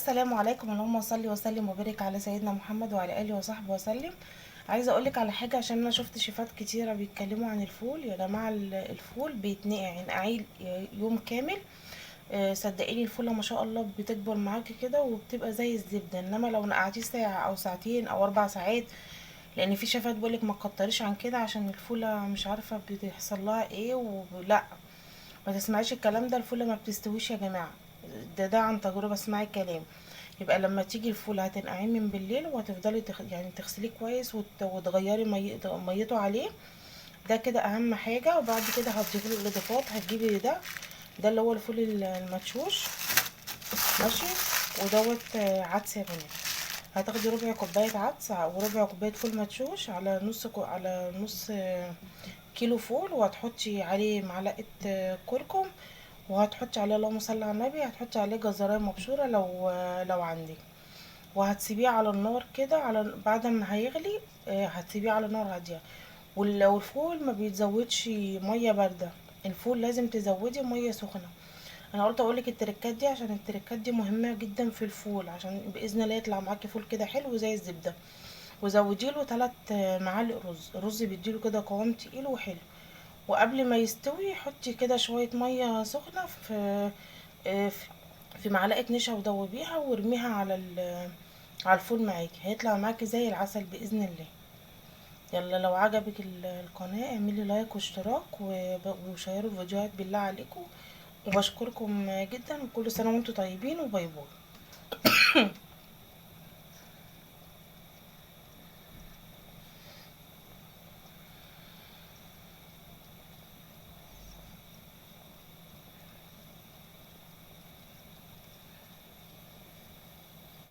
السلام عليكم، اللهم صل وسلم وبارك على سيدنا محمد وعلى اله وصحبه وسلم. عايزه اقولك على حاجه، عشان انا شفت شيفات كتيره بيتكلموا عن الفول. يا جماعه الفول بيتنقع نقعيل يوم كامل. صدقيني الفوله ما شاء الله بتكبر معاكي كده وبتبقى زي الزبده، انما لو نقعتيه ساعه او ساعتين او 4 ساعات، لان في شيفات بيقولك ما تكتريش عن كده عشان الفوله مش عارفه بيحصل لها ايه. ولا ما تسمعيش الكلام ده، الفوله ما بتستويش يا جماعه. ده عن تجربه، اسمعي الكلام. يبقى لما تيجي الفول هتنقعيه من بالليل، وهتفضلي يعني تغسليه كويس وتغيري ميته عليه. ده كده اهم حاجه. وبعد كده هتضيفي له الاضافات. هتجيبي ده اللي هو الفول المدشوش، ماشي. ودوت عدس يا بنات. هتاخدي ربع كوبايه عدس وربع كوبايه فول مدشوش على نص كيلو فول، وهتحطي عليه معلقه كركم، وهتحطي عليه اللهم صل على النبي، هتحطي عليه جزرايه مبشوره لو عندك. وهتسيبيه على النار كده، بعد ما هيغلي هتسيبيه على نار هاديه. ولو الفول ما بيتزودش ميه بارده، الفول لازم تزودي ميه سخنه. انا قلت اقولك التركات دي عشان التركات دي مهمه جدا في الفول، عشان باذن الله يطلع معاكي فول كده حلو زي الزبده. وزودي له 3 معالق رز. الرز بيديله كده قوام تقيل وحلو. وقبل ما يستوي حطي كده شويه ميه سخنه آه، في في معلقه نشا ودوبيها وارميها على الفول معاكي، هيطلع معاكي زي العسل باذن الله. يلا لو عجبك القناه اعملي لايك واشتراك وشيروا الفيديوهات بالله عليكم. وبشكركم جدا، وكل سنه وانتم طيبين، وباي باي.